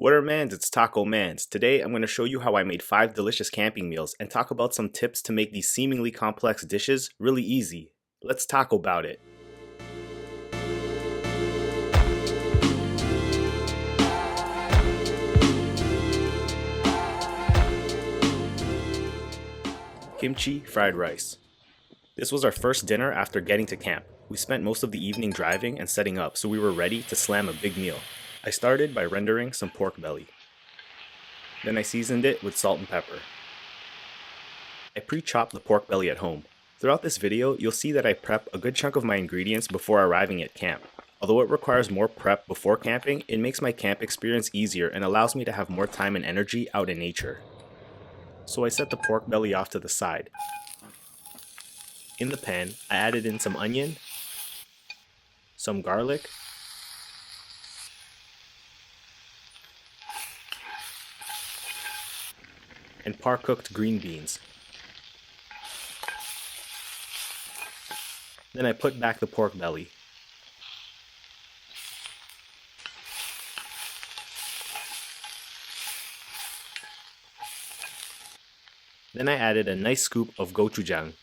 What are mans? It's Taco Mans. Today I'm going to show you how I made 5 delicious camping meals and talk about some tips to make these seemingly complex dishes really easy. Let's talk about it. Kimchi fried rice. This was our first dinner after getting to camp. We spent most of the evening driving and setting up, so we were ready to slam a big meal. I started by rendering some pork belly. Then I seasoned it with salt and pepper. I pre-chopped the pork belly at home. Throughout this video, you'll see that I prep a good chunk of my ingredients before arriving at camp. Although it requires more prep before camping, it makes my camp experience easier and allows me to have more time and energy out in nature. So I set the pork belly off to the side. In the pan, I added in some onion, some garlic, and par-cooked green beans. Then I put back the pork belly. Then I added a nice scoop of gochujang.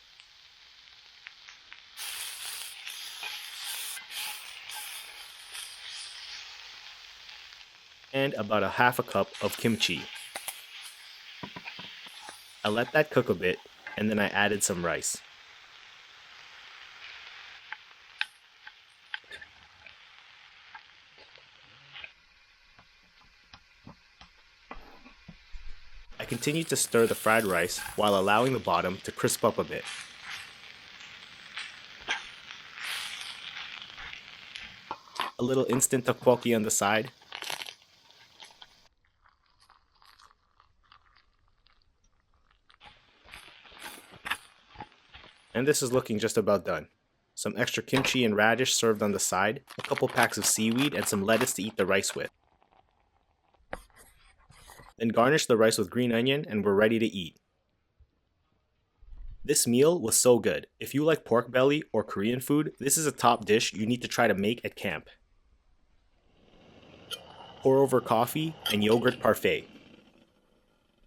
And about a half a cup of kimchi. I let that cook a bit, and then I added some rice. I continued to stir the fried rice while allowing the bottom to crisp up a bit. A little instant tteokbokki on the side. And this is looking just about done. Some extra kimchi and radish served on the side, a couple packs of seaweed, and some lettuce to eat the rice with. Then garnish the rice with green onion and we're ready to eat. This meal was so good. If you like pork belly or Korean food, this is a top dish you need to try to make at camp. Pour over coffee and yogurt parfait.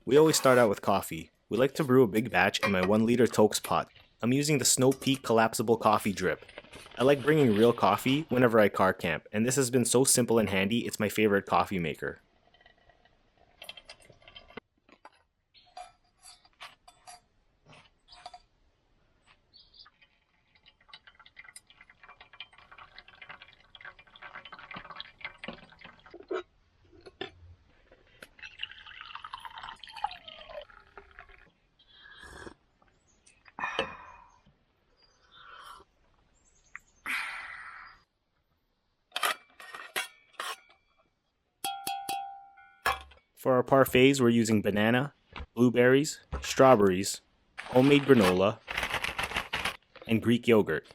We always start out with coffee. We like to brew a big batch in my 1-liter Tokes pot. I'm using the Snow Peak collapsible coffee drip. I like bringing real coffee whenever I car camp, and this has been so simple and handy, it's my favorite coffee maker. For our parfaits, we're using banana, blueberries, strawberries, homemade granola, and Greek yogurt.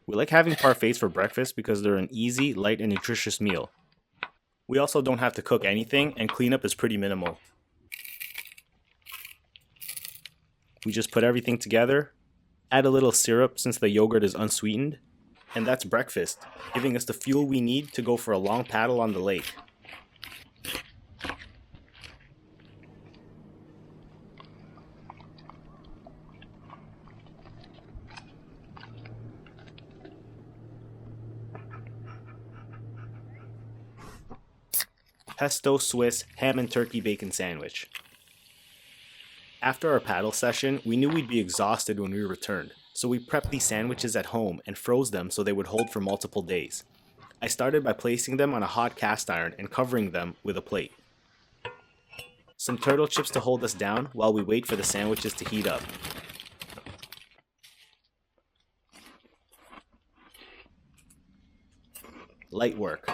We like having parfaits for breakfast because they're an easy, light, and nutritious meal. We also don't have to cook anything, and cleanup is pretty minimal. We just put everything together, add a little syrup since the yogurt is unsweetened, and that's breakfast, giving us the fuel we need to go for a long paddle on the lake. Pesto Swiss ham and turkey bacon sandwich. After our paddle session, we knew we'd be exhausted when we returned, so we prepped these sandwiches at home and froze them so they would hold for multiple days. I started by placing them on a hot cast iron and covering them with a plate. Some turtle chips to hold us down while we wait for the sandwiches to heat up. Light work.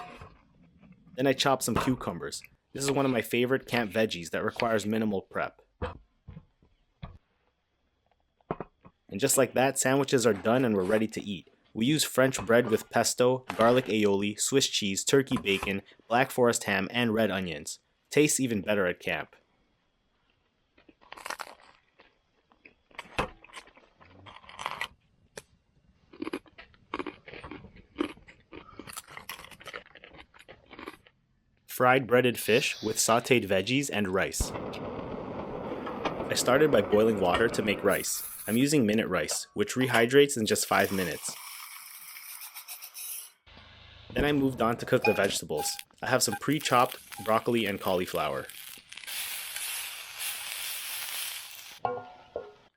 Then I chopped some cucumbers. This is one of my favorite camp veggies that requires minimal prep. And just like that, sandwiches are done and we're ready to eat. We use French bread with pesto, garlic aioli, Swiss cheese, turkey bacon, black forest ham, and red onions. Tastes even better at camp. fried breaded fish with sauteed veggies and rice. I started by boiling water to make rice. I'm using minute rice, which rehydrates in just 5 minutes. Then I moved on to cook the vegetables. I have some pre-chopped broccoli and cauliflower.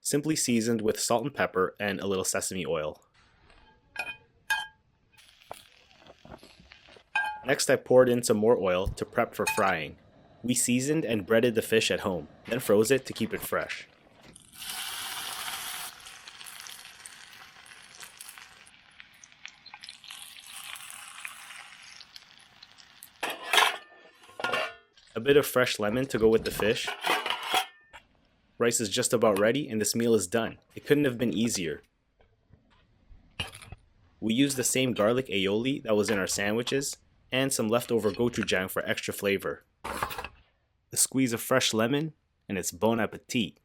Simply seasoned with salt and pepper and a little sesame oil. Next, I poured in some more oil to prep for frying. We seasoned and breaded the fish at home, then froze it to keep it fresh. A bit of fresh lemon to go with the fish. Rice is just about ready and this meal is done. It couldn't have been easier. We used the same garlic aioli that was in our sandwiches and some leftover gochujang for extra flavor. A squeeze of fresh lemon and it's bon appetit.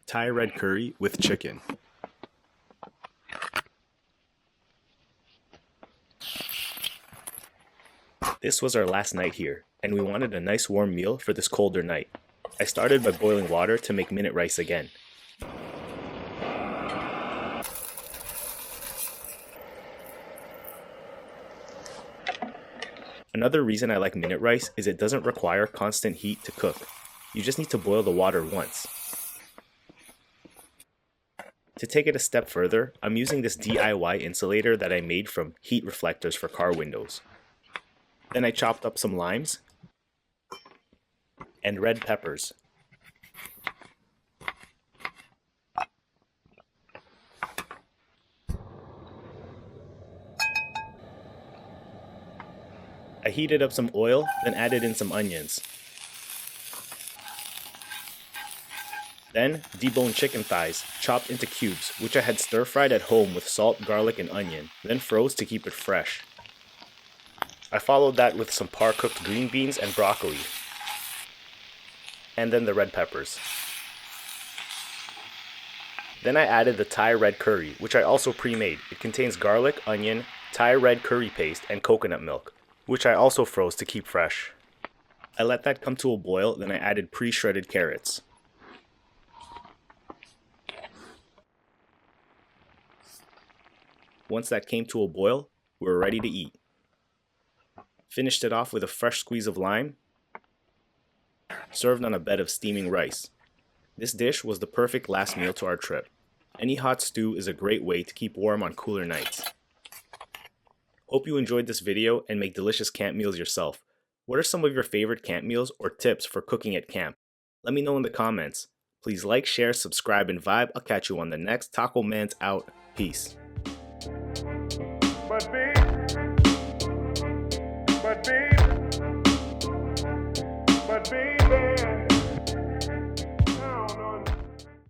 Thai red curry with chicken. This was our last night here, and we wanted a nice warm meal for this colder night. I started by boiling water to make minute rice again. Another reason I like minute rice is it doesn't require constant heat to cook. You just need to boil the water once. To take it a step further, I'm using this DIY insulator that I made from heat reflectors for car windows. Then I chopped up some limes and red peppers. I heated up some oil, then added in some onions. Then, deboned chicken thighs, chopped into cubes, which I had stir-fried at home with salt, garlic, and onion, then froze to keep it fresh. I followed that with some par-cooked green beans and broccoli, and then the red peppers. Then I added the Thai red curry, which I also pre-made. It contains garlic, onion, Thai red curry paste, and coconut milk, which I also froze to keep fresh. I let that come to a boil, then I added pre-shredded carrots. Once that came to a boil, we were ready to eat. Finished it off with a fresh squeeze of lime, served on a bed of steaming rice. This dish was the perfect last meal to our trip. Any hot stew is a great way to keep warm on cooler nights. Hope you enjoyed this video and make delicious camp meals yourself. What are some of your favorite camp meals or tips for cooking at camp? Let me know in the comments. Please like, share, subscribe, and vibe. I'll catch you on the next Taco Man's out. Peace. But babe,